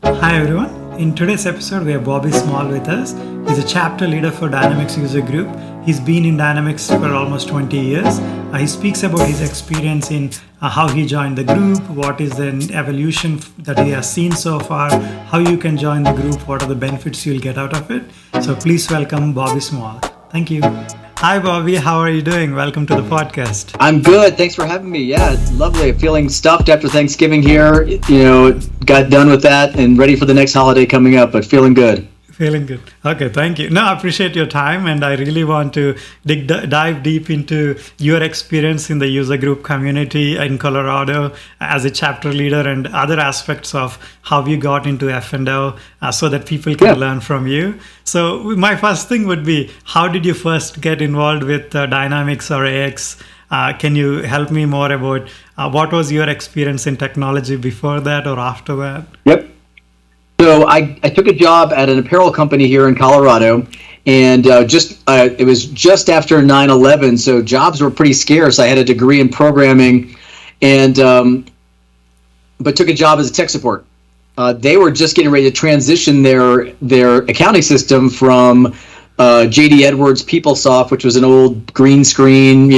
Hi everyone. In today's episode, we have Bobby Small with us. He's a chapter leader for Dynamics User Group. He's been in Dynamics for almost 20 years. He speaks about his experience in how he joined the group, what is the evolution that he has seen so far, how you can join the group, what are the benefits you'll get out of it. So please welcome Bobby Small. Thank you. Hi Bobby, how are you doing? Welcome to the podcast. I'm good. Thanks for having me. Yeah, it's lovely. Feeling stuffed after Thanksgiving here. Got done with that and ready for the next holiday coming up, but feeling good. Feeling good. Okay, thank you. No, I appreciate your time, and I really want to dive deep into your experience in the user group community in Colorado as a chapter leader and other aspects of how you got into F&O so that people can learn from you. So my first thing would be, how did you first get involved with Dynamics or AX? Can you help me more about what was your experience in technology before that or after that? Yep. So I took a job at an apparel company here in Colorado, and it was just after 9/11, so jobs were pretty scarce. I had a degree in programming, and but took a job as a tech support. They were just getting ready to transition their accounting system from JD Edwards PeopleSoft, which was an old green screen,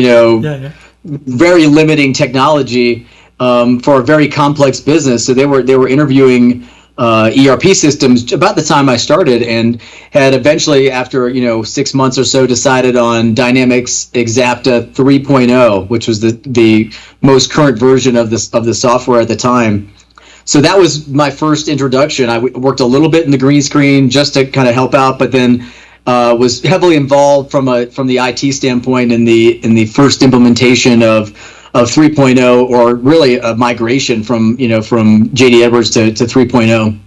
very limiting technology for a very complex business. So they were interviewing ERP systems about the time I started, and had eventually, after 6 months or so, decided on Dynamics Exapta 3.0, which was the most current version of the software at the time. So that was my first introduction. I worked a little bit in the green screen just to kind of help out, but then was heavily involved from the IT standpoint in the first implementation of 3.0, or really a migration from JD Edwards to 3.0.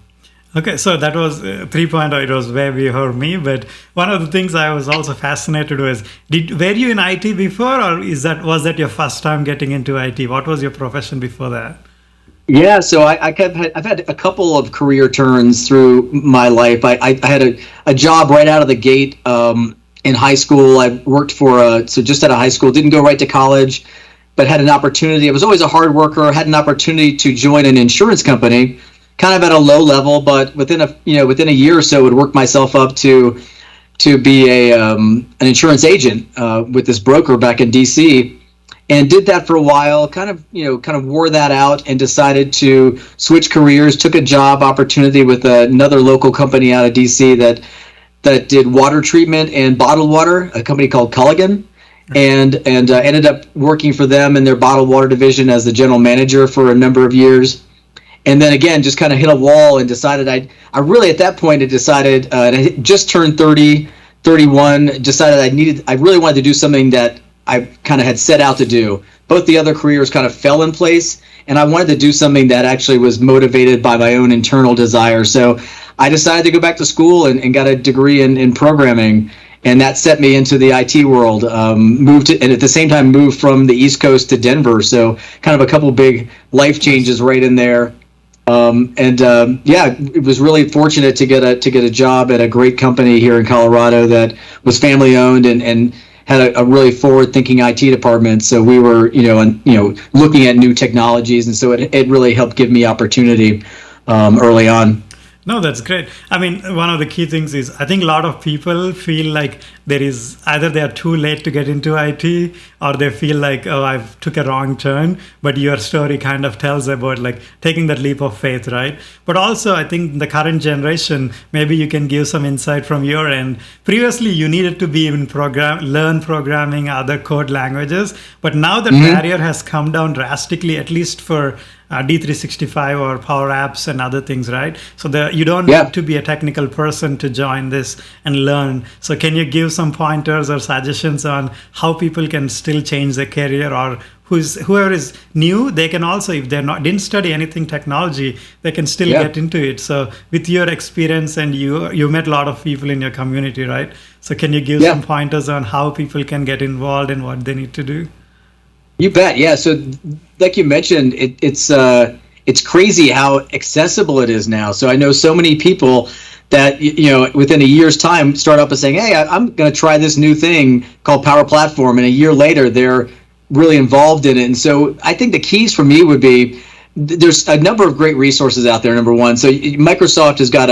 Okay, so that was 3.0. It was way before me, but one of the things I was also fascinated with, were you in IT before, or was that your first time getting into IT? What was your profession before that? Yeah, so I've had a couple of career turns through my life. I had a job right out of the gate in high school. I worked just out of high school, didn't go right to college, but had an opportunity. I was always a hard worker. Had an opportunity to join an insurance company, kind of at a low level, but within a year or so, would work myself up to be an insurance agent with this broker back in DC, and did that for a while. Kind of wore that out and decided to switch careers. Took a job opportunity with another local company out of DC that did water treatment and bottled water, a company called Culligan. And ended up working for them in their bottled water division as the general manager for a number of years. And then again, just kind of hit a wall and decided I really at that point had decided, and I had just turned 30, 31, decided I really wanted to do something that I kind of had set out to do. Both the other careers kind of fell in place, and I wanted to do something that actually was motivated by my own internal desire. So I decided to go back to school and got a degree in programming. And that set me into the IT world. And at the same time moved from the East Coast to Denver. So kind of a couple big life changes right in there. It was really fortunate to get a job at a great company here in Colorado that was family owned and had a really forward thinking IT department. So we were looking at new technologies, and so it really helped give me opportunity early on. No, that's great. I mean, one of the key things is I think a lot of people feel like there is either they are too late to get into IT, or they feel like, oh, I've took a wrong turn. But your story kind of tells about like taking that leap of faith, right? But also, I think the current generation, maybe you can give some insight from your end. Previously, you needed to be in learn programming, other code languages. But now the barrier has come down drastically, at least for D365 or Power Apps and other things, right? So you don't need to be a technical person to join this and learn. So can you give some pointers or suggestions on how people can still change their career, or whoever is new, they can also, if didn't study anything technology, they can still get into it. So with your experience, and you met a lot of people in your community, right? So can you give some pointers on how people can get involved and what they need to do? You bet. Yeah. So like you mentioned, it's crazy how accessible it is now. So I know so many people that, within a year's time start up and saying, hey, I'm going to try this new thing called Power Platform. And a year later, they're really involved in it. And so I think the keys for me would be there's a number of great resources out there. Number one, so Microsoft has got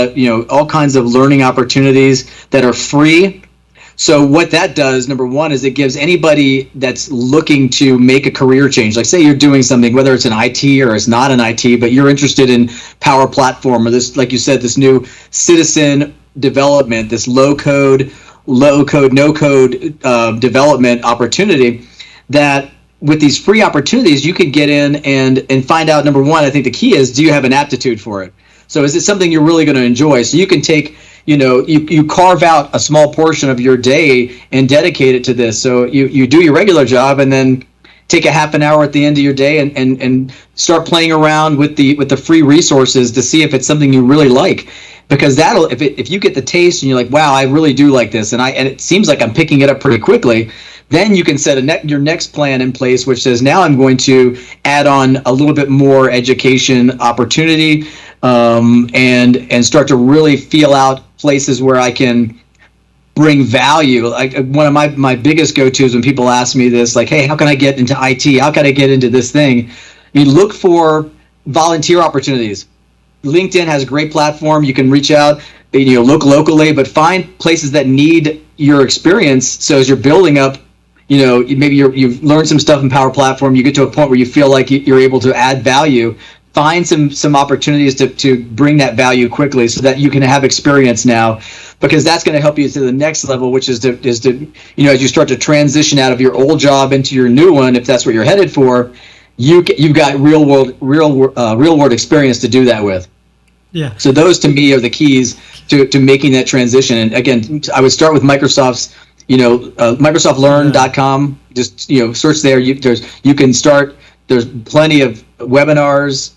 all kinds of learning opportunities that are free. So what that does, number one, is it gives anybody that's looking to make a career change, like say you're doing something, whether it's an IT or it's not an IT, but you're interested in Power Platform or this, like you said, this new citizen development, this low code, no code development opportunity, that with these free opportunities, you can get in and find out, number one, I think the key is, do you have an aptitude for it? So is it something you're really going to enjoy? So you can take, you carve out a small portion of your day and dedicate it to this. So you do your regular job and then take a half an hour at the end of your day and start playing around with the free resources to see if it's something you really like. Because that'll, if you get the taste and you're like, wow, I really do like this, and it seems like I'm picking it up pretty quickly, then you can set your next plan in place, which says, now I'm going to add on a little bit more education opportunity, and start to really feel out places where I can bring value. Like one of my biggest go-tos when people ask me this, like, hey, how can I get into IT? How can I get into this thing? You look for volunteer opportunities. LinkedIn has a great platform. You can reach out, look locally, but find places that need your experience. So as you're building up, maybe you've learned some stuff in Power Platform, you get to a point where you feel like you're able to add value. Find some opportunities to bring that value quickly so that you can have experience now, because that's going to help you to the next level, which is to as you start to transition out of your old job into your new one, if that's what you're headed for, you've got real world experience to do that with. Yeah. So those to me are the keys to making that transition. And again, I would start with Microsoft's, MicrosoftLearn.com. Just search there. You can start. There's plenty of webinars,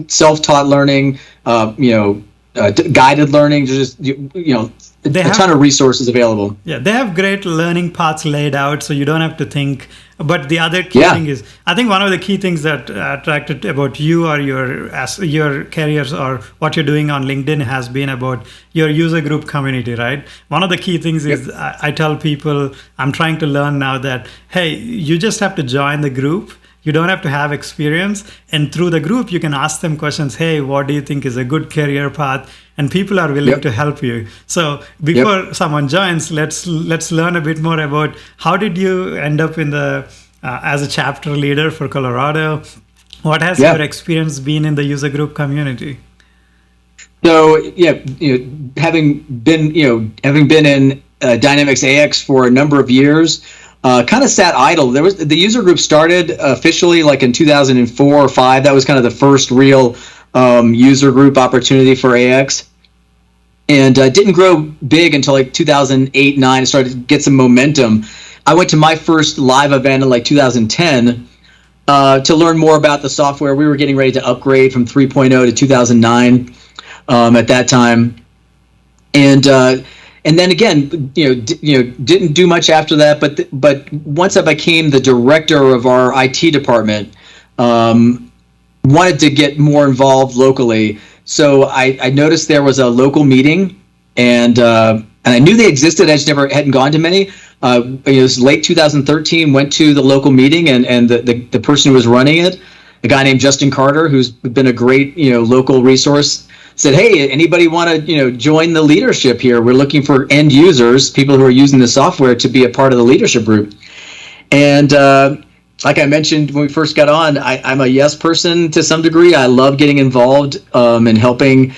self-taught learning, guided learning. Just a ton of resources available. Yeah, they have great learning paths laid out, so you don't have to think. But the other key thing is, I think one of the key things that attracted about you or your careers or what you're doing on LinkedIn has been about your user group community, right? One of the key things is I tell people, I'm trying to learn now that, hey, you just have to join the group. You don't have to have experience. And through the group, you can ask them questions. Hey, what do you think is a good career path? And people are willing to help you. So before someone joins, let's learn a bit more about how did you end up in the as a chapter leader for Colorado? What has your experience been in the user group community? So having been in Dynamics AX for a number of years, kind of sat idle. The user group started officially like in 2004 or 5. That was kind of the first real user group opportunity for AX, and didn't grow big until like 2008-9. It started to get some momentum. I went to my first live event in like 2010 to learn more about the software. We were getting ready to upgrade from 3.0 to 2009 at that time, and then again, didn't do much after that. But once I became the director of our IT department, wanted to get more involved locally. So I noticed there was a local meeting, and I knew they existed. I just hadn't gone to many. It was late 2013. Went to the local meeting, and the person who was running it, a guy named Justin Carter, who's been a great local resource, said, hey, anybody want to join the leadership here? We're looking for end users, people who are using the software, to be a part of the leadership group. And like I mentioned when we first got on, I'm a yes person to some degree. I love getting involved in helping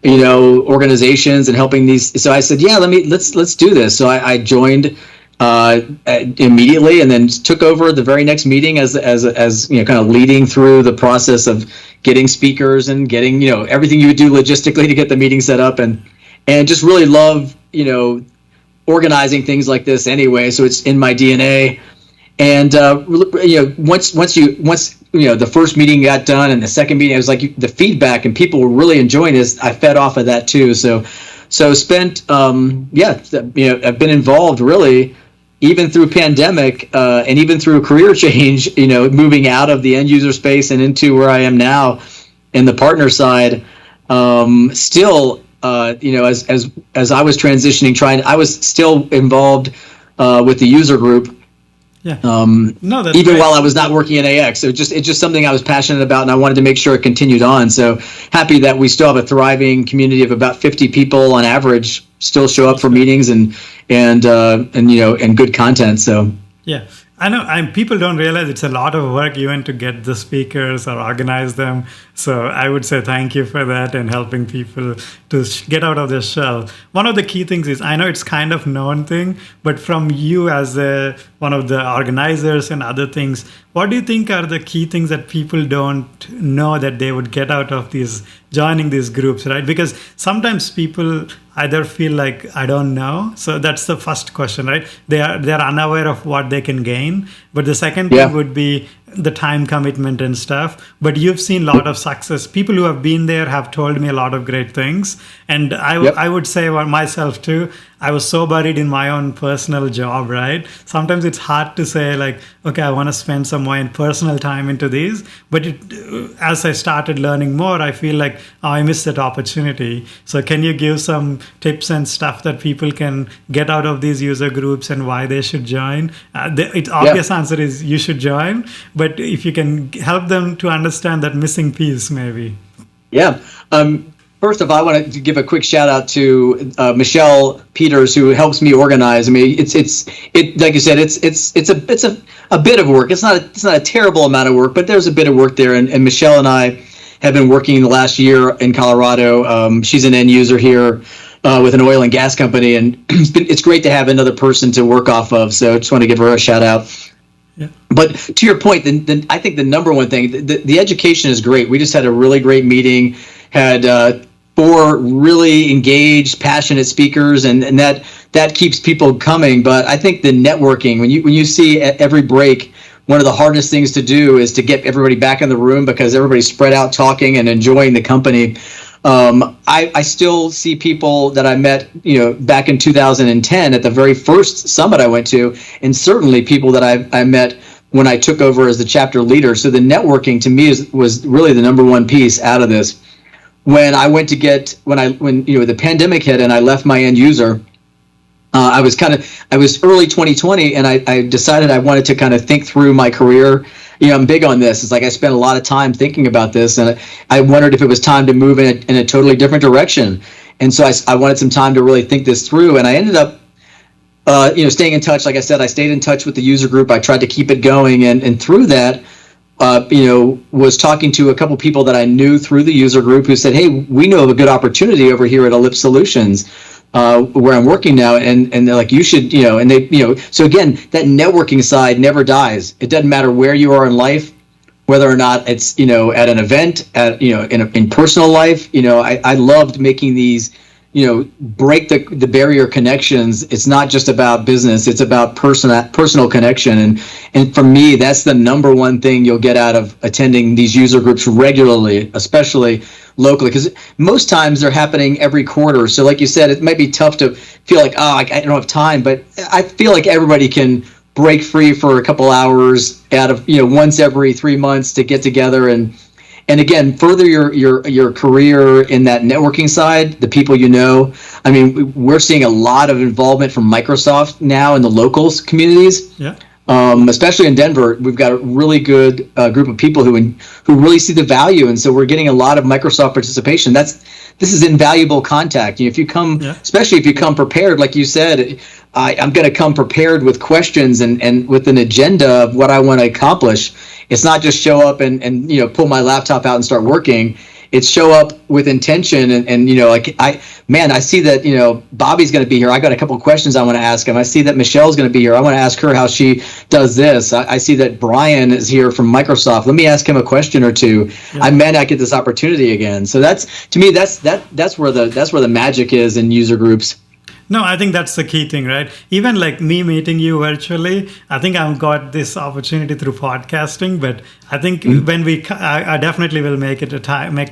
organizations and helping these. So I said, yeah, let's do this. So I joined immediately, and then took over the very next meeting as kind of leading through the process of getting speakers and getting everything you would do logistically to get the meeting set up, and just really love organizing things like this anyway. So it's in my DNA. And once the first meeting got done and the second meeting, it was like the feedback and people were really enjoying this. I fed off of that too. So spent I've been involved really even through pandemic and even through career change, moving out of the end user space and into where I am now in the partner side. Still, as I was transitioning, I was still involved with the user group. Yeah. No, that's even great. while I was not working in AX. So it's just something I was passionate about, and I wanted to make sure it continued on. So happy that we still have a thriving community of about 50 people on average still show up for meetings and good content. So Yeah, I know. People don't realize it's a lot of work even to get the speakers or organize them. So I would say thank you for that and helping people to get out of their shell. One of the key things is I know it's kind of known thing, but from you as one of the organizers and other things, what do you think are the key things that people don't know that they would get out of these joining these groups, right? Because sometimes people either feel like I don't know, so that's the first question, right? They're unaware of what they can gain, but the second thing would be the time commitment and stuff. But you've seen a lot of success. People who have been there have told me a lot of great things, and I would say about myself too, I was so buried in my own personal job, right? Sometimes it's hard to say like, okay, I want to spend some more personal time into these. But as I started learning more, I feel like, oh, I missed that opportunity. So can you give some tips and stuff that people can get out of these user groups and why they should join? The obvious answer is you should join. But if you can help them to understand that missing piece, maybe. Yeah. First of all, I want to give a quick shout out to Michelle Peters, who helps me organize. I mean, it's like you said, it's a bit of work. It's not a terrible amount of work, but there's a bit of work there. And Michelle and I have been working the last year in Colorado. She's an end user here with an oil and gas company, and it's great to have another person to work off of. So I just want to give her a shout out. Yeah. But to your point, then I think the number one thing, the education is great. We just had a really great meeting, had 4 really engaged, passionate speakers, and that keeps people coming. But I think the networking, when you see at every break, one of the hardest things to do is to get everybody back in the room because everybody's spread out talking and enjoying the company. I still see people that I met, back in 2010 at the very first summit I went to, and certainly people that I met when I took over as the chapter leader. So the networking to me was really the number one piece out of this. When I went to when the pandemic hit and I left my end user, I was early 2020, and I decided I wanted to kind of think through my career. I'm big on this. It's like I spent a lot of time thinking about this, and I wondered if it was time to move in a totally different direction. And so I wanted some time to really think this through, and I ended up staying in touch. Like I said, I stayed in touch with the user group. I tried to keep it going, and through that, was talking to a couple people that I knew through the user group who said, hey, we know of a good opportunity over here at Ellipse Solutions, where I'm working now. And they're like, you should, and they, so again, that networking side never dies. It doesn't matter where you are in life, whether or not it's, at an event, in personal life. I loved making these, break the barrier connections. It's not just about business, it's about personal connection. And for me, that's the number one thing you'll get out of attending these user groups regularly, especially locally, because most times they're happening every quarter. So like you said, it might be tough to feel like, I don't have time, but I feel like everybody can break free for a couple hours out of, once every 3 months to get together and again, further your career in that networking side, the people I mean, we're seeing a lot of involvement from Microsoft now in the local communities. Yeah. Especially in Denver, we've got a really good group of people who really see the value, and so we're getting a lot of Microsoft participation. This is invaluable contact. If you come, especially if you come prepared, like you said, I'm going to come prepared with questions and with an agenda of what I want to accomplish. It's not just show up and pull my laptop out and start working. It's show up with intention and I see that, Bobby's going to be here. I got a couple of questions I want to ask him. I see that Michelle's going to be here. I want to ask her how she does this. I see that Brian is here from Microsoft. Let me ask him a question or two. Yeah. I may not get this opportunity again. So that's where the magic is in user groups. No, I think that's the key thing, right? Even like me meeting you virtually, I think I've got this opportunity through podcasting, but I think when I definitely will make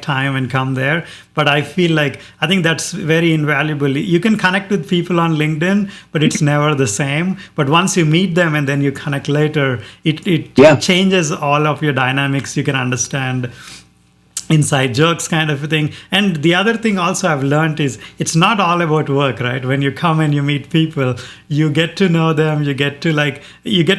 time and come there. But I feel like, I think that's very invaluable. You can connect with people on LinkedIn, but it's never the same. But once you meet them and then you connect later, it changes all of your dynamics. You can understand inside jokes kind of a thing. And the other thing also I've learned is it's not all about work, right? When you come and you meet people, you get to know them, you get to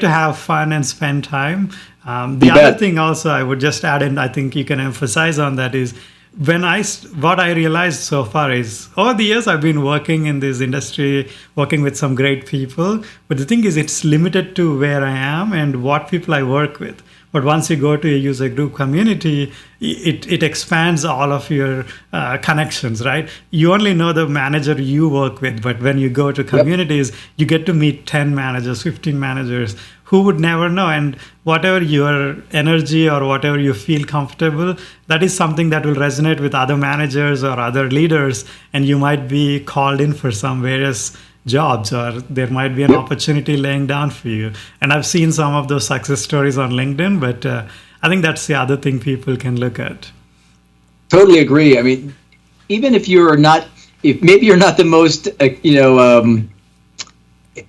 have fun and spend time. The other thing also I would just add, and I think you can emphasize on that, is what I realized so far is over the years I've been working in this industry, working with some great people. But the thing is, it's limited to where I am and what people I work with. But once you go to a user group community, it expands all of your connections, right? You only know the manager you work with, but when you go to communities, you get to meet 10 managers, 15 managers who would never know. And whatever your energy or whatever you feel comfortable, that is something that will resonate with other managers or other leaders. And you might be called in for some various jobs, or there might be an opportunity laying down for you. And I've seen some of those success stories on LinkedIn, but I think that's the other thing people can look at. Totally agree. I mean, even if maybe you're not the most,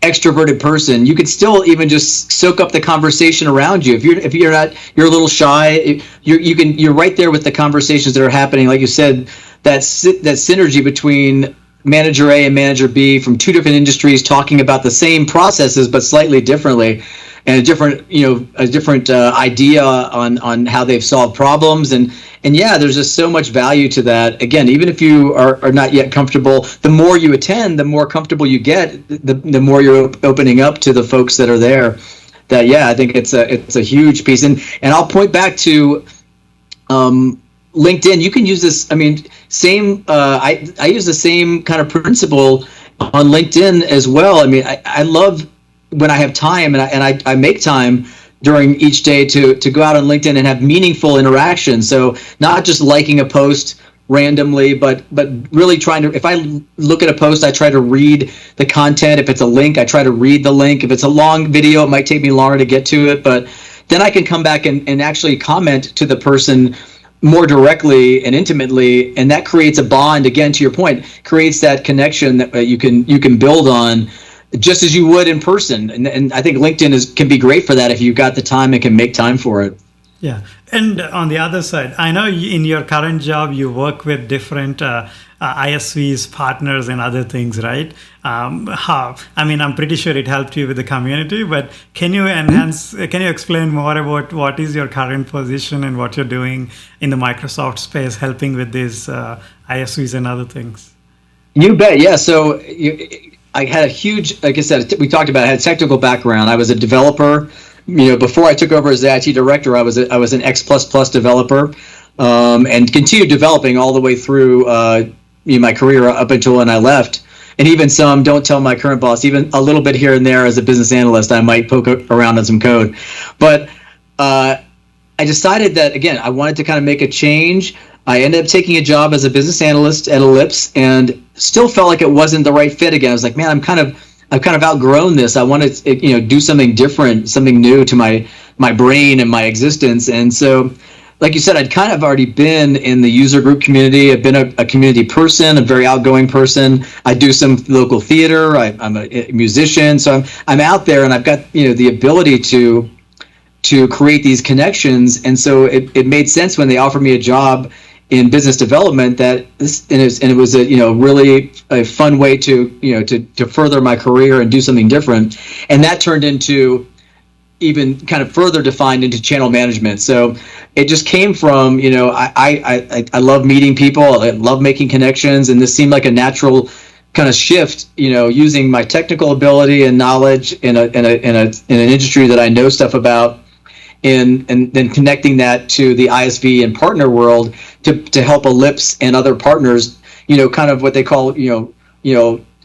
extroverted person, you could still even just soak up the conversation around you. If you're a little shy, you're right there with the conversations that are happening. Like you said, that synergy between manager A and manager B from two different industries talking about the same processes but slightly differently, and a different idea on how they've solved problems, and yeah, there's just so much value to that. Again, even if you are not yet comfortable, the more you attend, the more comfortable you get, the more you're opening up to the folks that are there. That, yeah, I think it's a huge piece, and I'll point back to LinkedIn. You can use this. I mean, I use the same kind of principle on LinkedIn as well. I mean, I love when I have time, and I make time during each day to go out on LinkedIn and have meaningful interaction. So not just liking a post randomly, but really trying to, if I look at a post, I try to read the content. If it's a link, I try to read the link. If it's a long video, it might take me longer to get to it, but then I can come back and actually comment to the person more directly and intimately, and that creates a bond. Again, to your point, creates that connection that you can build on, just as you would in person. And I think LinkedIn can be great for that if you've got the time and can make time for it. Yeah. And on the other side, I know in your current job, you work with different ISVs, partners, and other things, right? I'm pretty sure it helped you with the community, but can you explain more about what is your current position and what you're doing in the Microsoft space, helping with these ISVs and other things? You bet. Yeah. So I had a huge, like I said, we talked about, I had a technical background. I was a developer. Before I took over as the IT director, I was an X++ developer, and continued developing all the way through my career up until when I left. And even some, don't tell my current boss, even a little bit here and there as a business analyst, I might poke around on some code. But I decided that, again, I wanted to kind of make a change. I ended up taking a job as a business analyst at Ellipse, and still felt like it wasn't the right fit again. I was like, man, I've kind of outgrown this. I want to, do something different, something new to my brain and my existence. And so, like you said, I'd kind of already been in the user group community. I've been a community person, a very outgoing person. I do some local theater. I'm a musician, so I'm out there, and I've got the ability to create these connections. And so it made sense when they offered me a job in business development, that it was a really a fun way to further my career and do something different, and that turned into even kind of further defined into channel management. So it just came from I love meeting people, I love making connections, and this seemed like a natural kind of shift, using my technical ability and knowledge in an industry that I know stuff about, and then connecting that to the ISV and partner world to help Ellipse and other partners, kind of what they call,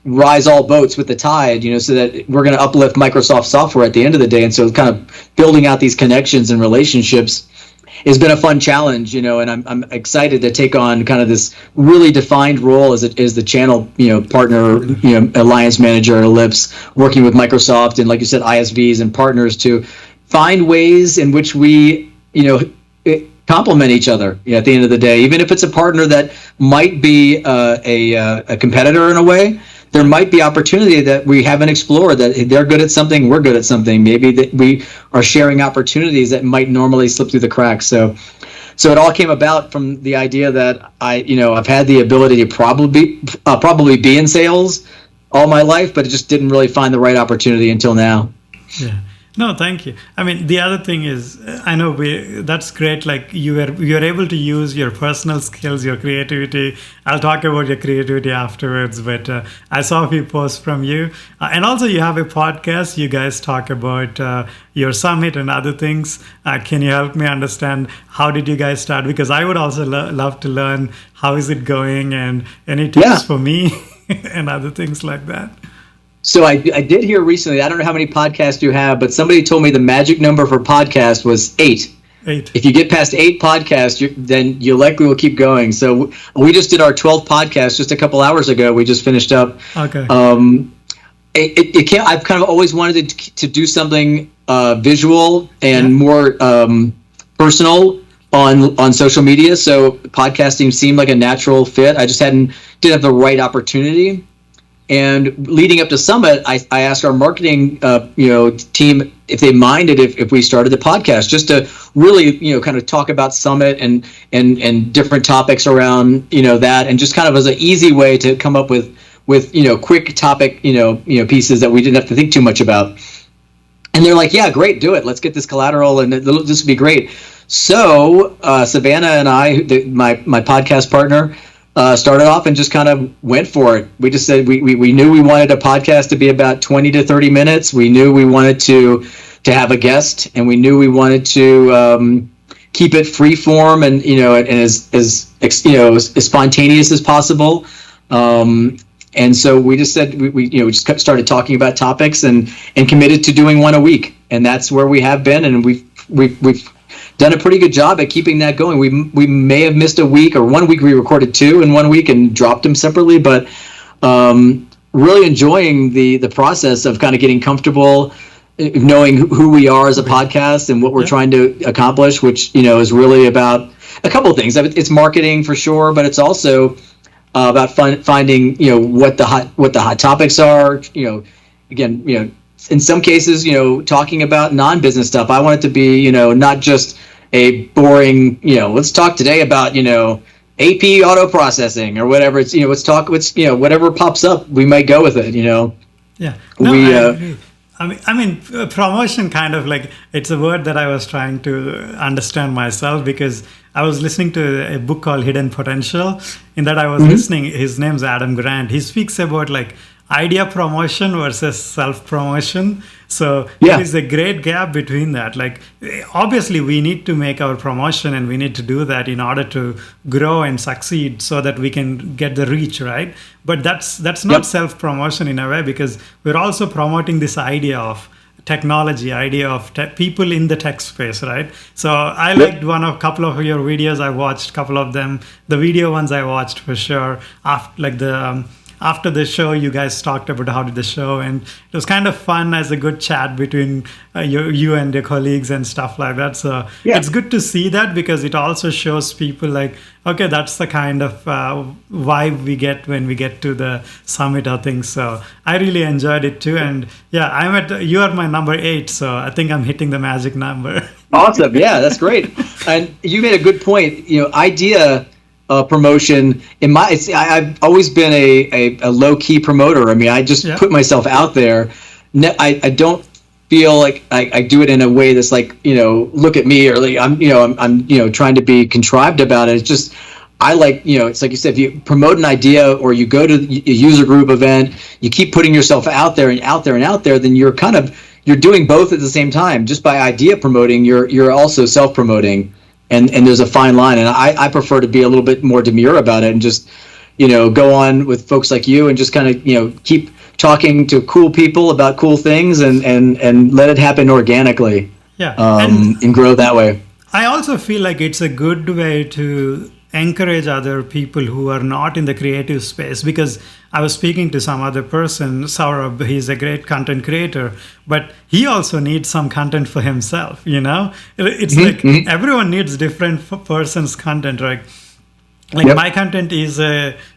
rise all boats with the tide, so that we're going to uplift Microsoft software at the end of the day. And so kind of building out these connections and relationships has been a fun challenge, and I'm excited to take on kind of this really defined role as the channel, partner, alliance manager at Ellipse, working with Microsoft and, like you said, ISVs and partners to find ways in which we, complement each other at the end of the day. Even if it's a partner that might be a competitor in a way, there might be opportunity that we haven't explored, that they're good at something, we're good at something. Maybe that we are sharing opportunities that might normally slip through the cracks. So so it all came about from the idea that I've had the ability to probably be in sales all my life, but it just didn't really find the right opportunity until now. Yeah. No, thank you. I mean, the other thing is, I know that's great. Like you're able to use your personal skills, your creativity. I'll talk about your creativity afterwards, but I saw a few posts from you, and also you have a podcast. You guys talk about your summit and other things. Can you help me understand how did you guys start? Because I would also love to learn how is it going and any tips for me and other things like that. So I did hear recently, I don't know how many podcasts you have, but somebody told me the magic number for podcast was 8. 8. If you get past 8 podcasts, then you likely will keep going. So we just did our 12th podcast just a couple hours ago. We just finished up. Okay. It can't. I've kind of always wanted to do something visual and more personal on social media. So podcasting seemed like a natural fit. I just didn't have the right opportunity. And leading up to Summit, I asked our marketing team if they minded if we started the podcast, just to really kind of talk about Summit and different topics around that, and just kind of as an easy way to come up with quick topic pieces that we didn't have to think too much about. And they're like, yeah, great, do it. Let's get this collateral, and this would be great. So Savannah and I, my podcast partner, started off and just kind of went for it. We just said we knew we wanted a podcast to be about 20 to 30 minutes. We knew we wanted to have a guest, and we knew we wanted to keep it free form and and as spontaneous as possible. And so we just said we just started talking about topics and committed to doing one a week, and that's where we have been, and we've done a pretty good job at keeping that going. We may have missed a week, or 1 week we recorded 2 in 1 week and dropped them separately, but really enjoying the process of kind of getting comfortable, knowing who we are as a podcast and what we're trying to accomplish, which is really about a couple of things. It's marketing for sure, but it's also about finding what the hot topics are. Again, in some cases, talking about non-business stuff. I want it to be, not just a boring, let's talk today about, AP auto processing or whatever. It's, whatever pops up, we might go with it, Yeah. No, I agree. I mean, promotion kind of like, it's a word that I was trying to understand myself, because I was listening to a book called Hidden Potential. In that I was listening, his name's Adam Grant. He speaks about like idea promotion versus self-promotion. So there is a great gap between that. Like, obviously we need to make our promotion, and we need to do that in order to grow and succeed so that we can get the reach, right? But that's not self-promotion in a way, because we're also promoting this idea of technology, idea of people in the tech space, right? So I liked a couple of your videos. I watched a couple of them. The video ones I watched for sure. After the show, you guys talked about how did the show, and it was kind of fun as a good chat between you and your colleagues and stuff like that. So it's good to see that, because it also shows people like, okay, that's the kind of vibe we get when we get to the summit or things. So I really enjoyed it too. And you are my number 8. So I think I'm hitting the magic number. Awesome. Yeah, that's great. And you made a good point. Idea promotion I've always been a low-key promoter. I mean, I just put myself out there. I don't feel like I do it in a way that's like, look at me, or like I'm trying to be contrived about it. It's just, I like, it's like you said, if you promote an idea or you go to a user group event, you keep putting yourself out there and out there and out there, then you're doing both at the same time. Just by idea promoting, you're also self-promoting. And there's a fine line, and I prefer to be a little bit more demure about it and just, go on with folks like you and just kind of, keep talking to cool people about cool things and let it happen organically. Yeah. And grow that way. I also feel like it's a good way to encourage other people who are not in the creative space, because I was speaking to some other person, Saurabh. He's a great content creator, but he also needs some content for himself. It's like everyone needs different person's content, right? Like my content is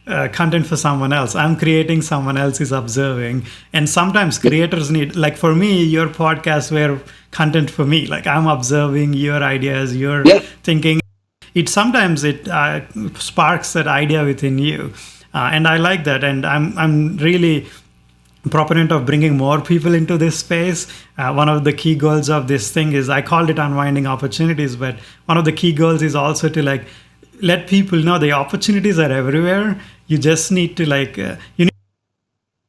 content for someone else. I'm creating, someone else is observing. And sometimes creators need, like for me, your podcasts were content for me. Like I'm observing your ideas, your thinking. it sometimes it sparks that idea within you. And I like that. And I'm really proponent of bringing more people into this space. One of the key goals of this thing is, I called it unwinding opportunities, but one of the key goals is also to like let people know the opportunities are everywhere. You just need to like,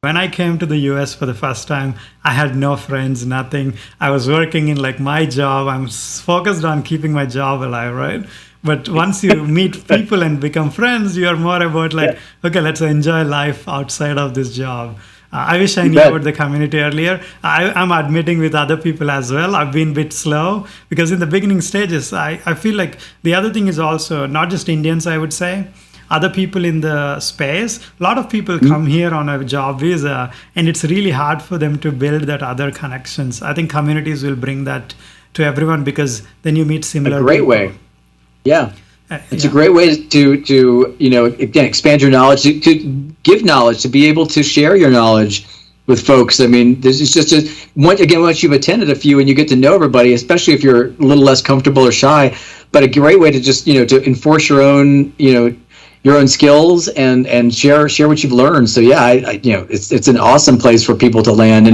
when I came to the US for the first time, I had no friends, nothing. I was working in like my job. I'm focused on keeping my job alive, right? But once you meet people and become friends, you are more about like, okay, let's enjoy life outside of this job. I wish I knew about the community earlier. I'm admitting with other people as well. I've been a bit slow because in the beginning stages, I feel like the other thing is also not just Indians, I would say, other people in the space. A lot of people come here on a job visa, and it's really hard for them to build that other connections. I think communities will bring that to everyone because then you meet similar A great people. way. Yeah. It's a great way to again, expand your knowledge, to give knowledge, to be able to share your knowledge with folks. I mean, this is just once you've attended a few and you get to know everybody, especially if you're a little less comfortable or shy, but a great way to just, to enforce your own, your own skills and share what you've learned. So yeah, it's an awesome place for people to land,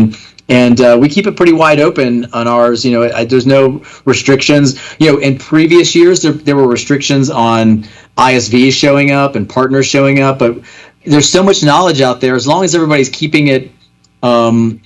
and we keep it pretty wide open on ours. There's no restrictions. In previous years there were restrictions on ISVs showing up and partners showing up, but there's so much knowledge out there. As long as everybody's keeping it, honest.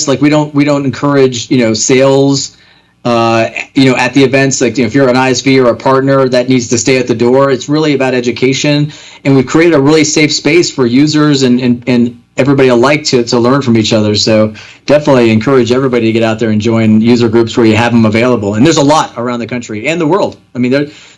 Like we don't encourage sales. At the events, like if you're an ISV or a partner, that needs to stay at the door. It's really about education, and we've created a really safe space for users and everybody alike to learn from each other. So definitely encourage everybody to get out there and join user groups where you have them available. And there's a lot around the country and the world. I mean,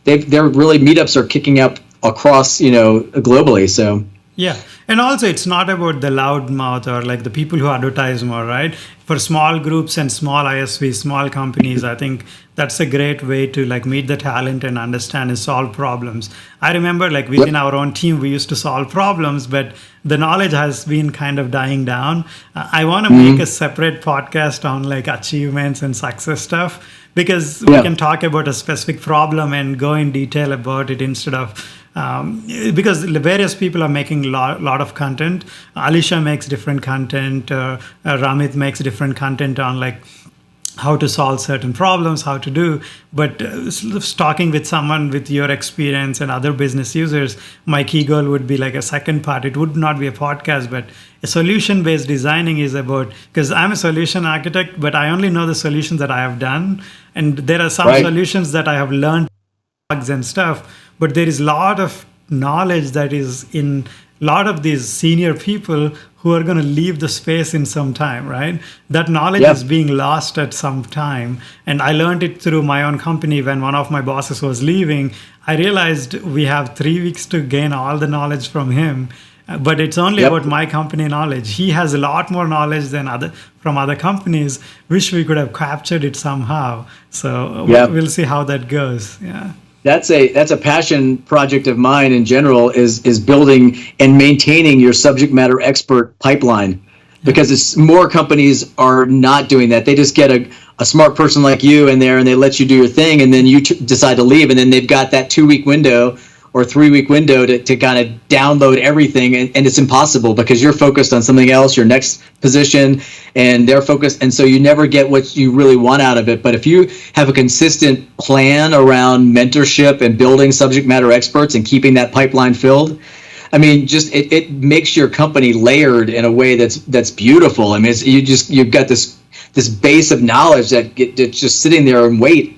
they're really, meetups are kicking up across globally. So yeah. And also, it's not about the loud mouth or like the people who advertise more, right? For small groups and small ISVs, small companies, I think that's a great way to like meet the talent and understand and solve problems. I remember like within our own team, we used to solve problems, but the knowledge has been kind of dying down. I want to make a separate podcast on like achievements and success stuff, because we can talk about a specific problem and go in detail about it instead of because various people are making a lot of content. Alicia makes different content. Ramit makes different content on like how to solve certain problems, how to do. But talking with someone with your experience and other business users, my key goal would be like a second part. It would not be a podcast, but a solution-based designing is about, because I'm a solution architect, but I only know the solutions that I have done. And there are some solutions that I have learned bugs and stuff, but there is a lot of knowledge that is in a lot of these senior people who are going to leave the space in some time, right? That knowledge is being lost at some time. And I learned it through my own company. When one of my bosses was leaving, I realized we have 3 weeks to gain all the knowledge from him. But it's only about my company knowledge. He has a lot more knowledge than from other companies. Wish we could have captured it somehow. So we'll see how that goes. Yeah. That's a passion project of mine in general, is building and maintaining your subject matter expert pipeline, because it's more companies are not doing that. They just get a smart person like you in there and they let you do your thing, and then you decide to leave, and then they've got that 2-week window or 3-week window to kind of download everything, and it's impossible because you're focused on something else, your next position, and they're focused, and so you never get what you really want out of it. But if you have a consistent plan around mentorship and building subject matter experts and keeping that pipeline filled, I mean, just it makes your company layered in a way that's beautiful. I mean, you've got this base of knowledge that's just sitting there and wait.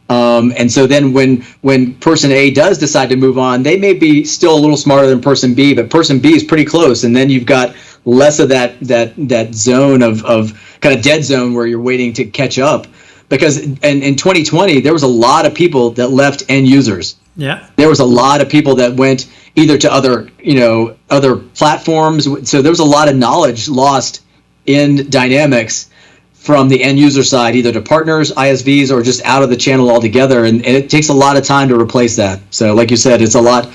And so then when person A does decide to move on, they may be still a little smarter than person B, but person B is pretty close. And then you've got less of that zone of kind of dead zone where you're waiting to catch up. Because in 2020, there was a lot of people that left end users. Yeah. There was a lot of people that went either to other platforms. So there was a lot of knowledge lost in Dynamics from the end user side, either to partners, ISVs, or just out of the channel altogether. And it takes a lot of time to replace that. So like you said, it's a lot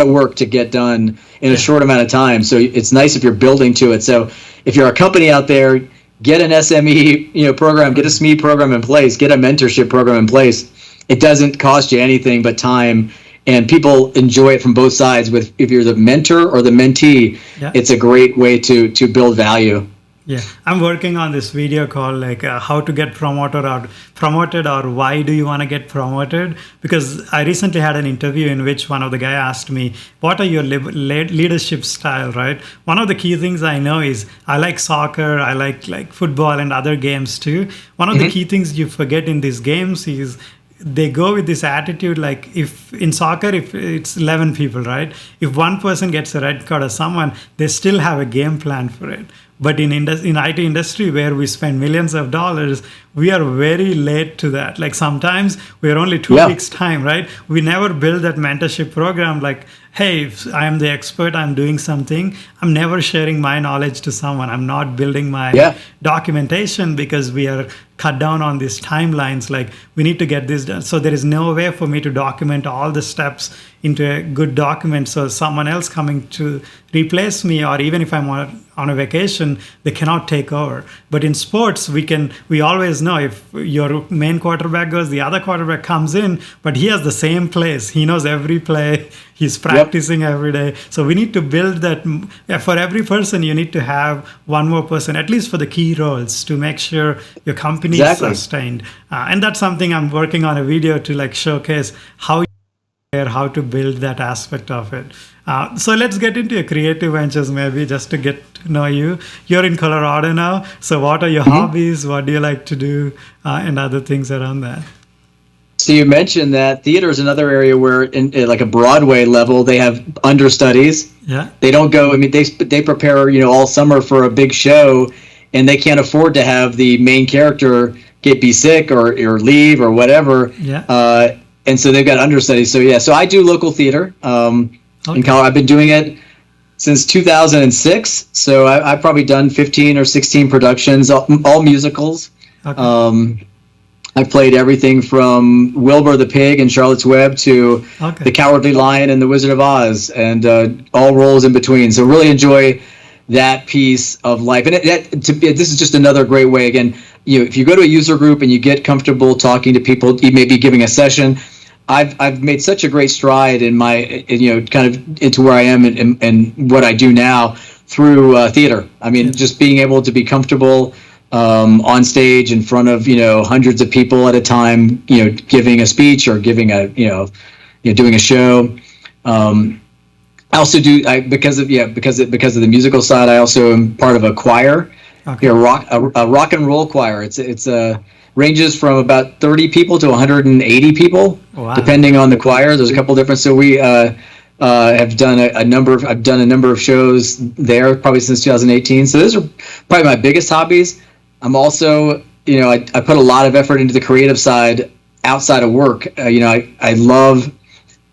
of work to get done in a short amount of time. So it's nice if you're building to it. So if you're a company out there, get an SME program, get a SME program in place, get a mentorship program in place. it doesn't cost you anything but time, and people enjoy it from both sides. With if you're the mentor or the mentee, Yeah. it's a great way to build value. Yeah, I'm working on this video called like how to get promoted or why do you want to get promoted? Because I recently had an interview in which one of the guy asked me, "What are your leadership style?" Right. One of the key things I know is I like soccer, I like football and other games too. One of the key things you forget in these games is they go with this attitude like if in soccer if it's 11 people, right, if one person gets a red card or someone, they still have a game plan for it. But in IT industry where we spend millions of dollars, we are very late to that. Like sometimes we're only 2 weeks time, right? We never build that mentorship program like, hey, if I am the expert, I'm doing something, I'm never sharing my knowledge to someone, I'm not building my documentation because we are cut down on these timelines. Like we need to get this done, so there is no way for me to document all the steps into a good document, so someone else coming to replace me, or even if I'm on a vacation, they cannot take over. But in sports, we always know if your main quarterback goes, the other quarterback comes in, but he has the same plays, he knows every play, he's practicing every day. So we need to build that. For every person you need to have one more person, at least for the key roles, to make sure your company is sustained. And that's something I'm working on a video to like showcase how to build that aspect of it. So let's get into your creative ventures, maybe just to get to know you. You're in Colorado now, so what are your hobbies? What do you like to do, and other things around that? So you mentioned that theater is another area where, in like a Broadway level, they have understudies. Yeah. They don't go. I mean, they prepare all summer for a big show, and they can't afford to have the main character be sick or leave or whatever. Yeah. And so they've got understudies. So yeah, so I do local theater in Colorado. I've been doing it since 2006. So I've probably done 15 or 16 productions, all musicals. Okay. I've played everything from Wilbur the Pig and Charlotte's Web to The Cowardly Lion and The Wizard of Oz, and all roles in between. So really enjoy that piece of life. And this is just another great way. Again, if you go to a user group and you get comfortable talking to people, you may be giving a session. I've made such a great stride in my, kind of into where I am and what I do now through theater. I mean, just being able to be comfortable on stage in front of hundreds of people at a time, giving a speech or giving a doing a show. I also do because of the musical side. I also am part of a choir, a rock and roll choir. It's ranges from about 30 people to 180 people, depending on the choir. There's a couple different. So we have done I've done a number of shows there probably since 2018. So those are probably my biggest hobbies. I'm also, I put a lot of effort into the creative side outside of work. I love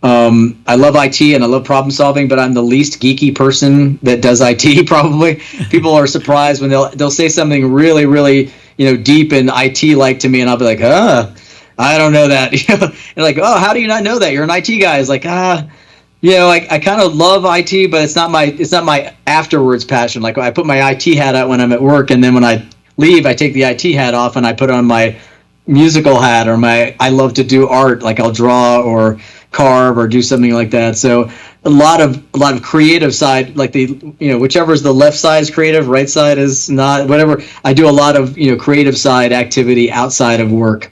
IT and I love problem solving, but I'm the least geeky person that does IT probably. People are surprised when they'll say something really, really, deep in IT like to me, and I'll be like, I don't know that. And like, oh, how do you not know that? You're an IT guy. It's like, I kind of love IT, but it's not my afterwards passion. Like I put my IT hat out when I'm at work, and then when I leave, I take the IT hat off and I put on my musical hat, or I love to do art, like I'll draw or carve or do something like that. So a lot of creative side, like whichever is the left side is creative, right side is not, whatever. I do a lot of creative side activity outside of work.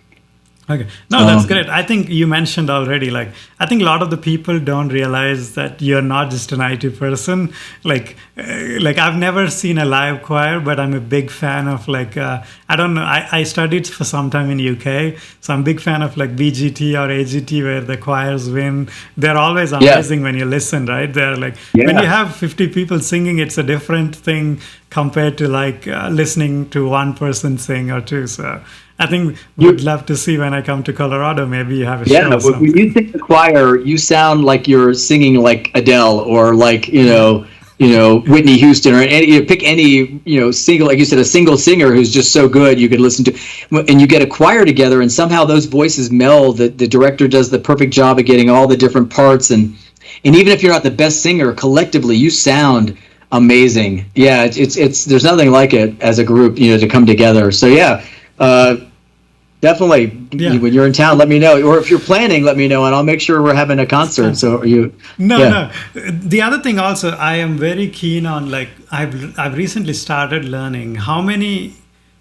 Okay. No, that's great. I think you mentioned already, like, I think a lot of the people don't realize that you're not just an IT person. Like I've never seen a live choir, but I'm a big fan of I don't know. I studied for some time in UK. So I'm a big fan of like BGT or AGT where the choirs win. They're always amazing when you listen, right? They're like, when you have 50 people singing, it's a different thing compared to listening to one person sing or two. So I think we'd love to see when I come to Colorado. Maybe you have a show. Yeah, but when you sing the choir, you sound like you're singing like Adele or like Whitney Houston, or pick any single, like you said, a single singer who's just so good you could listen to, and you get a choir together, and somehow those voices meld. The director does the perfect job of getting all the different parts, and even if you're not the best singer, collectively you sound amazing. Yeah, it's there's nothing like it as a group, to come together. So yeah. definitely. Yeah. When you're in town, let me know. Or if you're planning, let me know, and I'll make sure we're having a concert. So are you? No, Yeah. no. The other thing also, I am very keen on, like, I've recently started learning how many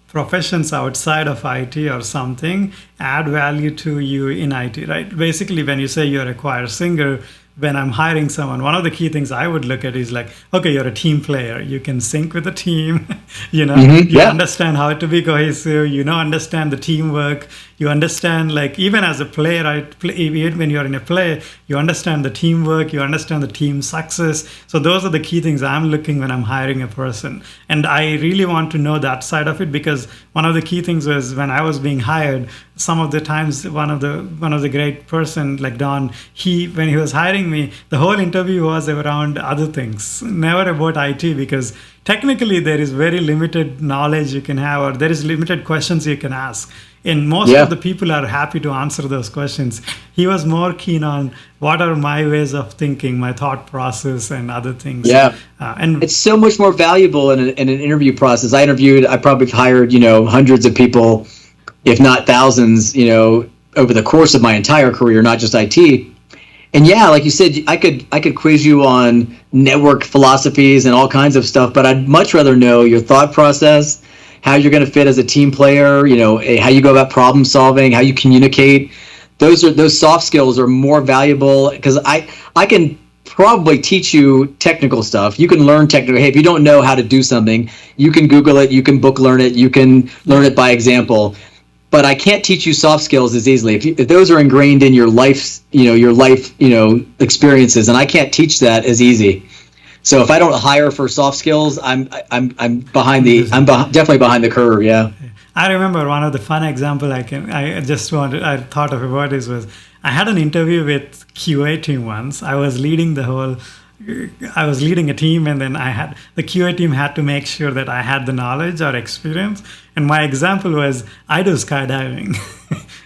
professions outside of IT or something add value to you in IT, right? Basically, when you say you're a choir singer, when I'm hiring someone, one of the key things I would look at is like, okay, you're a team player. You can sync with the team. You Yeah. understand how to be cohesive. Understand the teamwork. You understand, like, even as a player, even when you're in a play, you understand the teamwork. You understand the team success. So those are the key things I'm looking when I'm hiring a person. And I really want to know that side of it, because one of the key things was when I was being hired, some of the times one of the great person like Don, when he was hiring me, the whole interview was around other things, never about IT, because technically there is very limited knowledge you can have, or there is limited questions you can ask, and most Yeah. of the people are happy to answer those questions. He was more keen on what are my ways of thinking, my thought process, and other things. Yeah. And It's so much more valuable in an interview process. I probably hired, hundreds of people, if not thousands, over the course of my entire career, not just IT. And yeah, like you said, I could quiz you on network philosophies and all kinds of stuff, but I'd much rather know your thought process, how you're going to fit as a team player, how you go about problem solving, how you communicate. Those soft skills are more valuable, because I can probably teach you technical stuff. You can learn technical. Hey, if you don't know how to do something, you can Google it, you can book learn it, you can learn it by example. But I can't teach you soft skills as easily. If those are ingrained in your life, experiences, and I can't teach that as easy. So if I don't hire for soft skills, I'm definitely behind the curve. Yeah. I remember one of the fun example I thought of about this was, I had an interview with QA team once. I was leading a team, and then the QA team had to make sure that I had the knowledge or experience. And my example was, I do skydiving,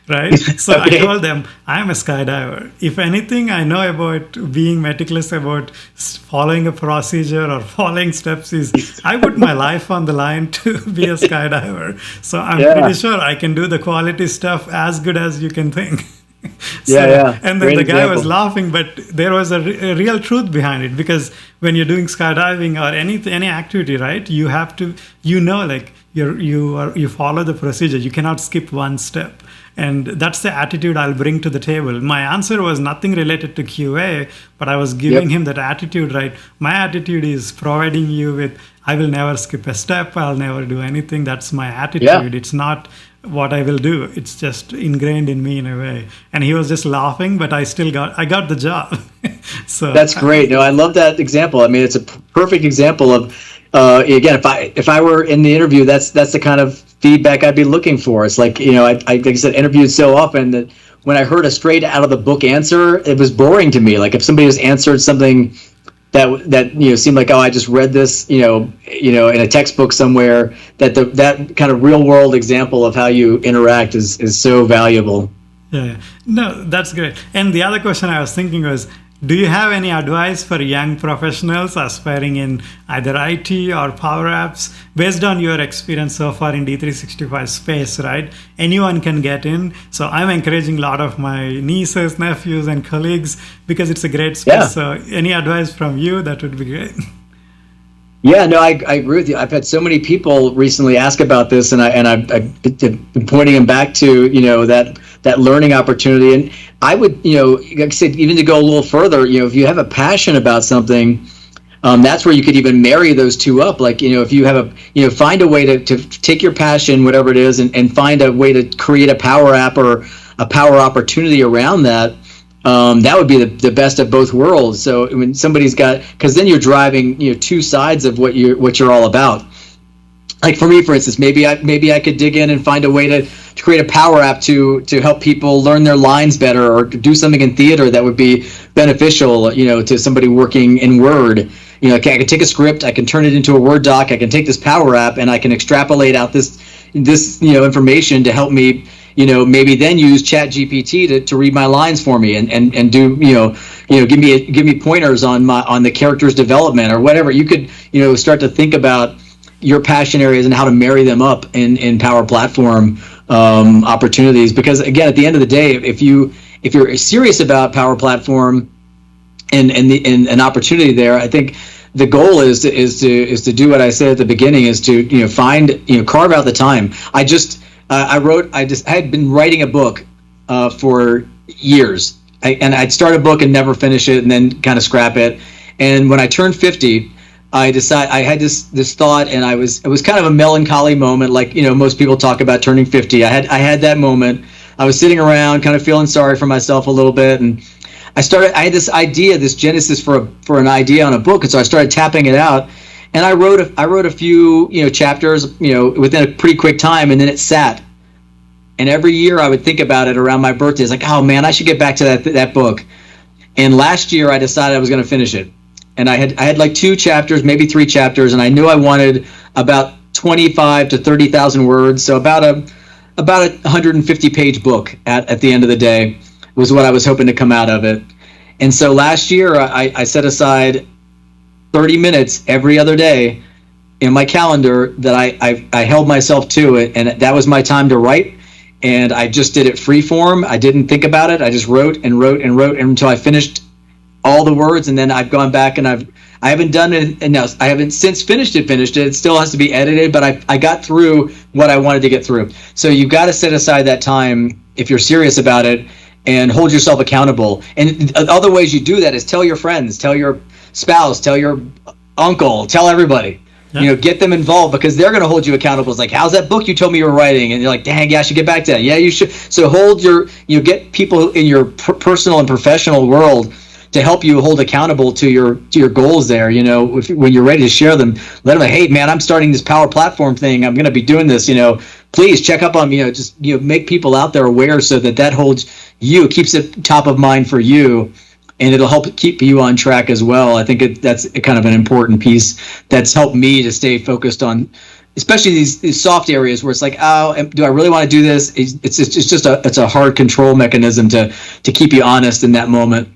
right? So Okay. I told them, I'm a skydiver. If anything I know about being meticulous about following a procedure or following steps is, I put my life on the line to be a skydiver. So I'm Yeah. pretty sure I can do the quality stuff as good as you can think. Yeah. And then Great the guy was example. laughing, but there was a real truth behind it, because when you're doing skydiving or any activity, right, you have to, like, you follow the procedure. You cannot skip one step. And that's the attitude I'll bring to the table. My answer was nothing related to QA, but I was giving him that attitude, right? My attitude is providing you with, I will never skip a step. I'll never do anything. That's my attitude. Yeah. It's not what I will do. It's just ingrained in me in a way. And he was just laughing, but I got the job. So That's great. No, I love that example. I mean, it's a perfect example of, again, if I were in the interview, that's the kind of feedback I'd be looking for. It's like, like I said, interviewed so often that when I heard a straight out of the book answer, it was boring to me. Like if somebody just answered something that seemed like, oh, I just read this in a textbook somewhere, that kind of real world example of how you interact is so valuable. Yeah. No, that's great. And the other question I was thinking was, do you have any advice for young professionals aspiring in either IT or Power Apps, based on your experience so far in D365 space, right? Anyone can get in. So I'm encouraging a lot of my nieces, nephews, and colleagues, because it's a great space. Yeah. So any advice from you, that would be great. Yeah, no, I agree with you. I've had so many people recently ask about this, and I've been pointing them back to that learning opportunity. And I would like I said, even to go a little further, if you have a passion about something, that's where you could even marry those two up. Like if you have find a way to take your passion, whatever it is, and find a way to create a power app or a power opportunity around that. That would be the best of both worlds. So when somebody's got, because then you're driving two sides of what you're all about. Like for me, for instance, maybe I could dig in and find a way to create a power app to help people learn their lines better, or do something in theater that would be beneficial to somebody working in Word. I can take a script, I can turn it into a Word doc, I can take this power app and I can extrapolate out this information to help me maybe then use Chat GPT to read my lines for me and do give me pointers on the character's development or whatever. You could start to think about your passion areas and how to marry them up in Power Platform opportunities. Because again, at the end of the day, if you're serious about Power Platform and an opportunity there, I think the goal is to do what I said at the beginning, is to find, carve out the time. I had been writing a book for years, and I'd start a book and never finish it, and then kind of scrap it. And when I turned 50, I had this thought, and it was kind of a melancholy moment, like most people talk about turning 50. I had that moment. I was sitting around, kind of feeling sorry for myself a little bit, and I had this idea, this genesis for an idea on a book, and so I started tapping it out, and I wrote a few chapters within a pretty quick time, and then it sat. And every year I would think about it around my birthday. It's like, oh man, I should get back to that book. And last year I decided I was going to finish it, and I had like 2 chapters, maybe 3 chapters, and I knew I wanted about 25 to 30,000 words, so about a 150-page book at the end of the day was what I was hoping to come out of it. And so last year I set aside 30 minutes every other day in my calendar that I held myself to it, and that was my time to write. And I just did it free form. I didn't think about it. I just wrote and wrote and wrote until I finished all the words. And then I've gone back and I haven't done it, and now I haven't since finished it. It still has to be edited, but I got through what I wanted to get through. So you've got to set aside that time if you're serious about it, and hold yourself accountable. And other ways you do that is tell your friends, tell your spouse, tell your uncle, tell everybody. Yeah. Get them involved, because they're going to hold you accountable. It's like, how's that book you told me you were writing? And you're like, dang, yeah, I should get back to that. Yeah, you should. So get people in your personal and professional world to help you hold accountable to your goals there. When you're ready to share them, let them, hey man, I'm starting this Power Platform thing. I'm going to be doing this. Please check up on just make people out there aware, so that holds you, keeps it top of mind for you, and it'll help keep you on track as well. I think that's kind of an important piece that's helped me to stay focused on, especially these soft areas where it's like, oh, do I really want to do this? It's a hard control mechanism to keep you honest in that moment.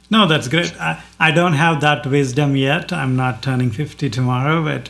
No, that's great. I don't have that wisdom yet. I'm not turning 50 tomorrow, but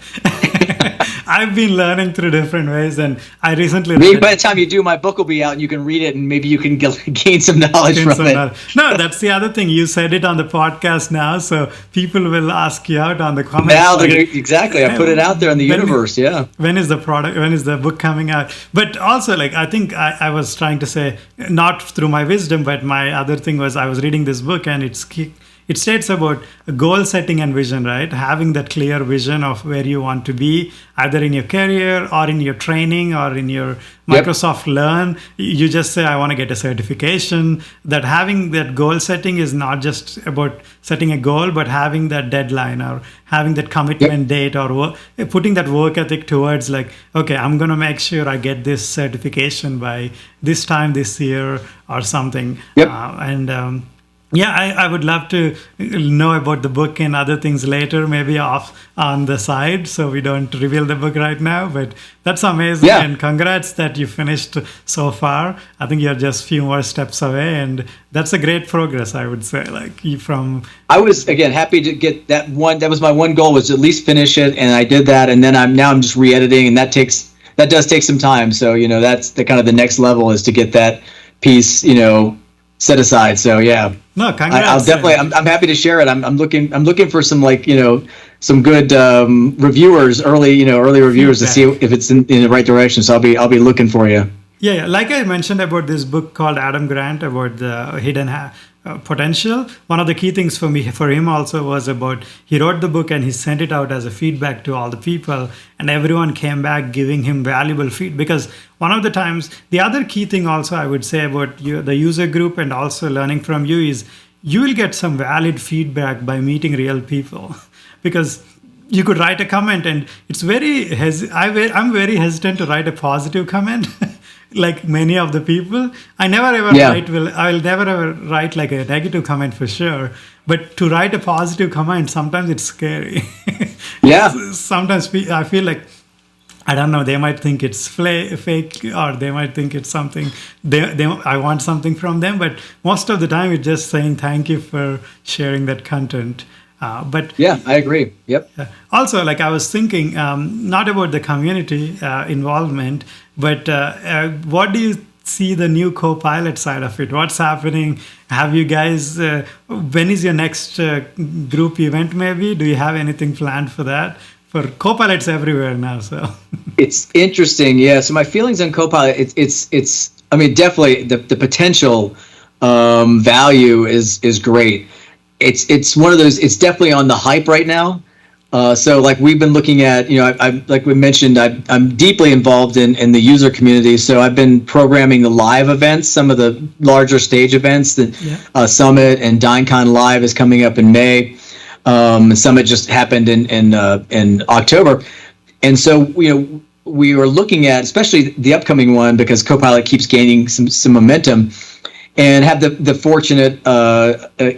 I've been learning through different ways. And I recently... Maybe by the time you do, my book will be out and you can read it, and maybe you can gain some knowledge from it. No, that's the other thing. You said it on the podcast now, so people will ask you out on the comments. Now, exactly. I put it out there in the universe, yeah. When is the book coming out? But also, I think I was trying to say, not through my wisdom, but my other thing was, I was reading this book, and it states about goal setting and vision, right? Having that clear vision of where you want to be, either in your career or in your training or in your Microsoft Learn. You just say, I want to get a certification. That having that goal setting is not just about setting a goal, but having that deadline or having that commitment date, or putting that work ethic towards okay, I'm going to make sure I get this certification by this time this year or something. Yeah, I would love to know about the book and other things later, maybe off on the side, so we don't reveal the book right now. But that's amazing, and congrats that you finished so far. I think you're just a few more steps away, and that's a great progress, I would say. I was, again, happy to get that one. That was my one goal, was to at least finish it, and I did that. And then I'm just re-editing, and that does take some time. So that's the kind of the next level, is to get that piece set aside. So yeah. No, congrats. I'll definitely. I'm happy to share it. I'm looking for some some good reviewers, early reviewers, to see if it's in the right direction. So I'll be looking for you. Yeah. Like I mentioned about this book called Adam Grant, about the hidden potential. One of the key things for him also was about, he wrote the book and he sent it out as a feedback to all the people, and everyone came back giving him valuable feedback. Because one of the times, the other key thing also I would say about the user group and also learning from you is, you will get some valid feedback by meeting real people. Because you could write a comment, and it's I'm very hesitant to write a positive comment. Like many of the people, I will never ever write a negative comment for sure. But to write a positive comment, sometimes it's scary. Yeah. Sometimes I feel like, I don't know, they might think it's fake, or they might think it's something, I want something from them. But most of the time, it's just saying thank you for sharing that content. But yeah, I agree. Yep. Also, I was thinking, not about the community involvement, But what do you see the new Copilot side of it? What's happening? Have you guys? When is your next group event? Maybe do you have anything planned for that? For Copilots everywhere now, so It's interesting, yeah. So my feelings on Copilot, it's. I mean, definitely the potential value is great. It's one of those. It's definitely on the hype right now. So like we've been looking at, I like we mentioned, I'm deeply involved in the user community. So I've been programming the live events, some of the larger stage events. The Summit and DineCon Live is coming up in May. Summit just happened in October, and so we were looking at especially the upcoming one because Copilot keeps gaining some momentum, and have the fortunate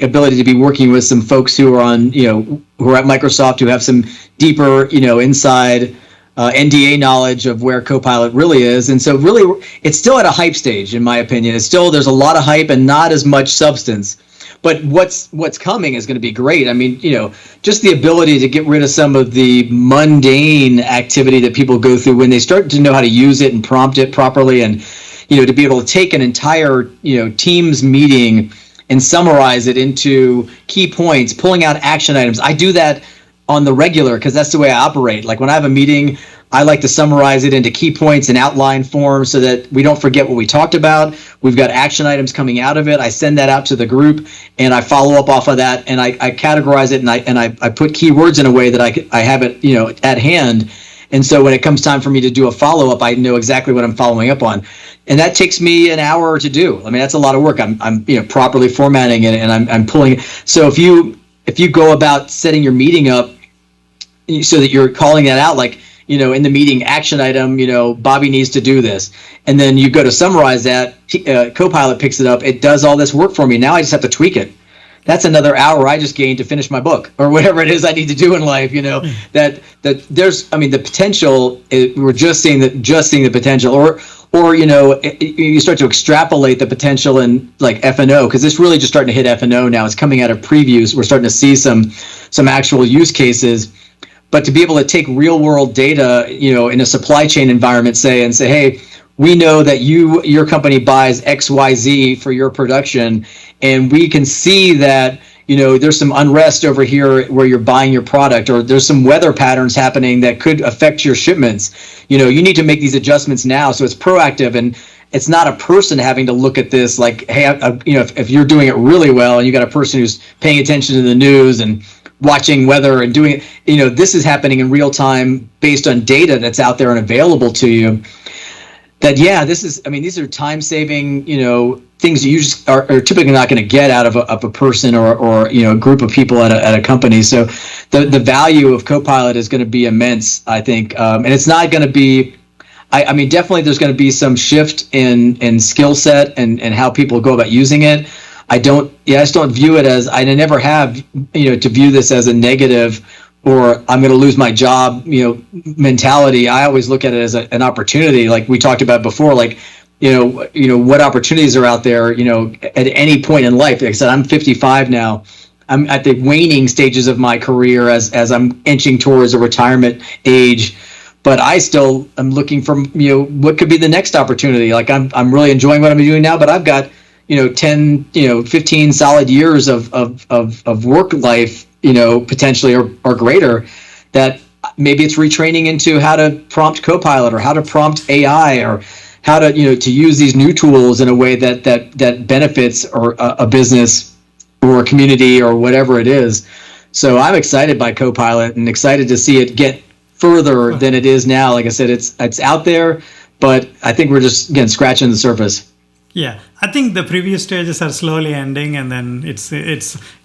ability to be working with some folks who are on who are at Microsoft who have some deeper inside NDA knowledge of where Copilot really is, and so really it's still at a hype stage in my opinion. It's still there's a lot of hype and not as much substance. But what's coming is going to be great. I mean, just the ability to get rid of some of the mundane activity that people go through when they start to know how to use it and prompt it properly, and to be able to take an entire Teams meeting and summarize it into key points, pulling out action items. I do that on the regular because that's the way I operate. Like when I have a meeting, I like to summarize it into key points in outline form so that we don't forget what we talked about. We've got action items coming out of it. I send that out to the group and I follow up off of that, and I categorize it and I put keywords in a way that I have it at hand. And so when it comes time for me to do a follow-up, I know exactly what I'm following up on. And that takes me an hour to do. I mean, that's a lot of work. I'm properly formatting it and I'm pulling it. So if you go about setting your meeting up so that you're calling that out, like, in the meeting action item, Bobby needs to do this. And then you go to summarize that, Copilot picks it up. It does all this work for me. Now I just have to tweak it. That's another hour I just gained to finish my book or whatever it is I need to do in life. That there's, I mean, the potential. We're just seeing the potential, or you start to extrapolate the potential in like F&O, because it's really just starting to hit F&O now. It's coming out of previews. We're starting to see some actual use cases. But to be able to take real world data, in a supply chain environment, say, hey, we know that your company buys XYZ for your production, and we can see that there's some unrest over here where you're buying your product, or there's some weather patterns happening that could affect your shipments. You need to make these adjustments now, so it's proactive, and it's not a person having to look at this like, hey, if you're doing it really well and you got a person who's paying attention to the news and watching weather and doing it, this is happening in real time based on data that's out there and available to you. These are time saving, things that you just are typically not going to get out of a person or a group of people at a company. So the value of Copilot is going to be immense, I think. And it's not going to be, I mean, definitely there's going to be some shift in skill set and how people go about using it. I just don't view it as, I never have, to view this as a negative or I'm going to lose my job, mentality. I always look at it as an opportunity, like we talked about before, like, what opportunities are out there, at any point in life. Like I said, I'm 55 now. I'm at the waning stages of my career as I'm inching towards a retirement age. But I still am looking for, what could be the next opportunity. Like I'm really enjoying what I'm doing now, but I've got 10, 15 solid years of work life, potentially or greater, that maybe it's retraining into how to prompt Copilot or how to prompt AI or how to, to use these new tools in a way that benefits or a business or a community or whatever it is. So I'm excited by Copilot and excited to see it get further than it is now. Like I said, it's out there, but I think we're just, again, scratching the surface. Yeah, I think the previous stages are slowly ending, and then it's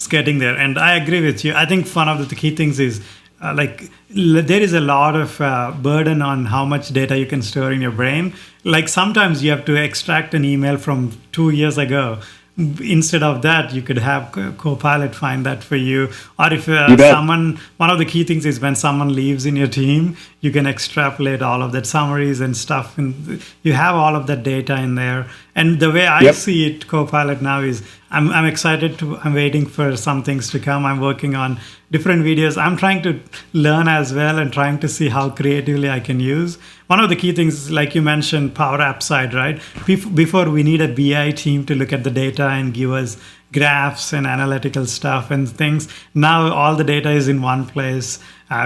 getting there. And I agree with you. I think one of the key things is there is a lot of burden on how much data you can store in your brain. Like sometimes you have to extract an email from 2 years ago. Instead of that, you could have Copilot find that for you. Or if one of the key things is when someone leaves in your team, you can extrapolate all of that summaries and stuff, and you have all of that data in there. And the way I see it, Copilot now is I'm excited I'm waiting for some things to come. I'm working on different videos. I'm trying to learn as well and trying to see how creatively I can use. One of the key things, like you mentioned, Power App side, right? Before we need a BI team to look at the data and give us graphs and analytical stuff and things. Now all the data is in one place.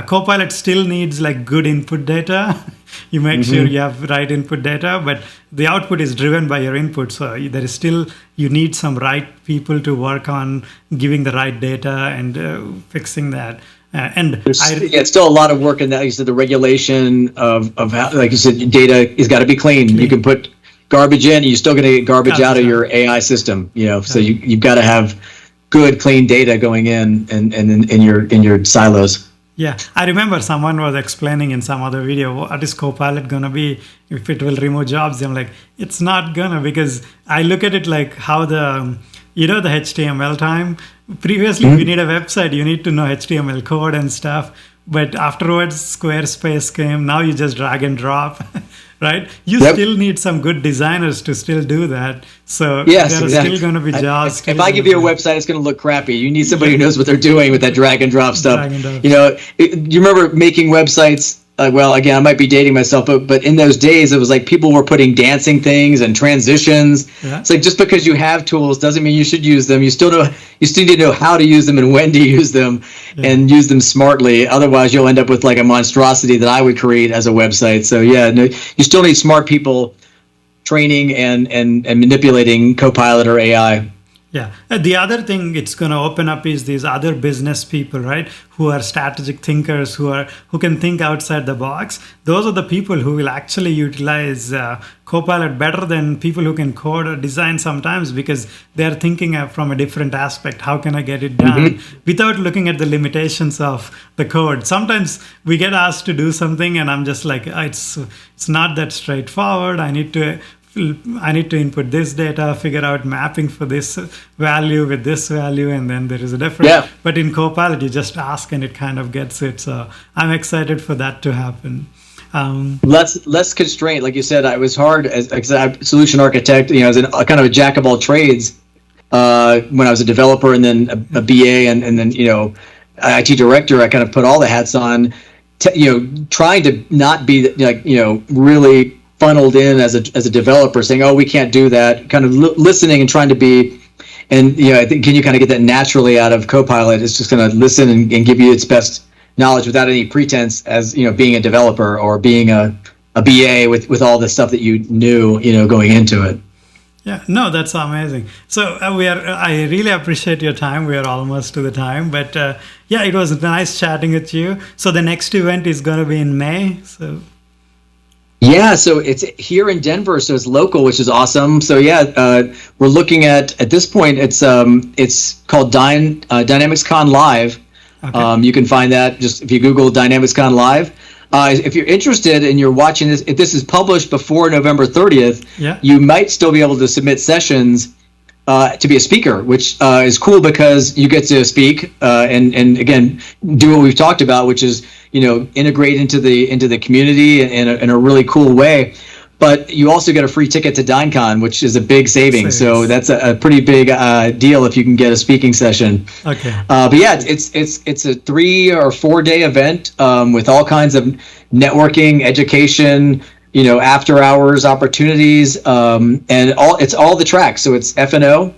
Copilot still needs like good input data. You make sure you have right input data, but the output is driven by your input. So there is still, you need some right people to work on giving the right data and fixing that. It's still a lot of work in that. You said the regulation of how, like you said, data has got to be clean. You can put garbage in, you're still going to get garbage out of your AI system. So you've got to have good, clean data going in and in your silos. Yeah, I remember someone was explaining in some other video, what is Copilot going to be if it will remove jobs? I'm like, it's not going to, because I look at it like how the HTML time. Previously, if you need a website, you need to know HTML code and stuff. But afterwards, Squarespace came. Now you just drag and drop, right? You still need some good designers to still do that. So there are still going to be jobs. If I give you a website, it's going to look crappy. You need somebody who knows what they're doing with that drag and drop stuff. You remember making websites? Well, again, I might be dating myself, but in those days, it was like people were putting dancing things and transitions. Yeah. It's like just because you have tools doesn't mean you should use them. You still need to know how to use them and when to use them and use them smartly. Otherwise, you'll end up with like a monstrosity that I would create as a website. So you still need smart people training and manipulating Copilot or AI. Yeah. The other thing it's going to open up is these other business people, right? Who are strategic thinkers, who can think outside the box. Those are the people who will actually utilize Copilot better than people who can code or design sometimes, because they're thinking from a different aspect. How can I get it done without looking at the limitations of the code? Sometimes we get asked to do something and I'm just like, it's not that straightforward. I need to input this data, figure out mapping for this value with this value, and then there is a difference. Yeah. But in Copilot, you just ask and it kind of gets it. So I'm excited for that to happen. Less constraint, like you said. I was hard as a solution architect. As a kind of a jack of all trades when I was a developer, and then a BA, and then IT director. I kind of put all the hats on. Trying to not be really funneled in as a developer, saying, "Oh, we can't do that." Kind of listening and trying to be, and I think can you kind of get that naturally out of Copilot? It's just going to listen and give you its best knowledge without any pretense as being a developer or being a BA with all the stuff that you knew going into it. Yeah, no, that's amazing. So I really appreciate your time. We are almost to the time, but it was nice chatting with you. So the next event is going to be in May. So. Yeah, so it's here in Denver, so it's local, which is awesome. So we're looking at this point, it's called DynamicsCon Live. Okay. You can find that just if you Google DynamicsCon Live. If you're interested and you're watching this, if this is published before November 30th, you might still be able to submit sessions to be a speaker, which is cool because you get to speak and again do what we've talked about, which is integrate into the community in a really cool way. But you also get a free ticket to DynCon, which is a big savings. So that's a pretty big deal if you can get a speaking session. Okay. But it's a 3 or 4 day event with all kinds of networking, education, after hours opportunities, and it's all the tracks. So it's F&O,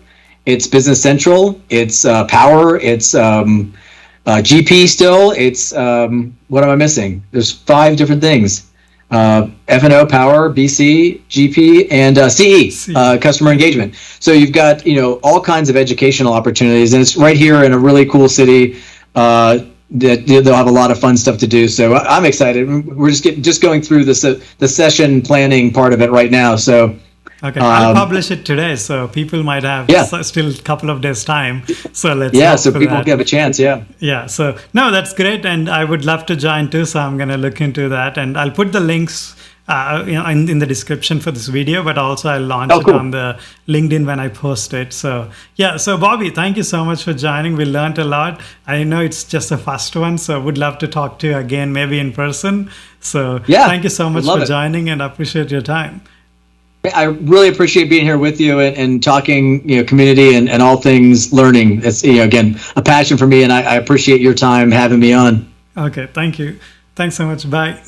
it's Business Central, it's Power, it's GP still, it's what am I missing? There's 5 different things. F&O, Power, BC, GP, and CE, customer engagement. So you've got all kinds of educational opportunities, and it's right here in a really cool city. They'll have a lot of fun stuff to do. So I'm excited. We're just going through the session planning part of it right now. So Okay, I'll publish it today, so people might have still a couple of days time. So let's yeah, hope so for people that. have a chance. Yeah. Yeah, so no, that's great, and I would love to join too. So I'm gonna look into that, and I'll put the links, in the description for this video, but also I'll launch it on the LinkedIn when I post it. So yeah, so Bobby, thank you so much for joining. We learned a lot. I know it's just the first one, so would love to talk to you again, maybe in person. So yeah, thank you so much for joining, and I appreciate your time. I really appreciate being here with you and talking, community and all things learning. It's, again, a passion for me, and I appreciate your time having me on. Okay, thank you. Thanks so much. Bye.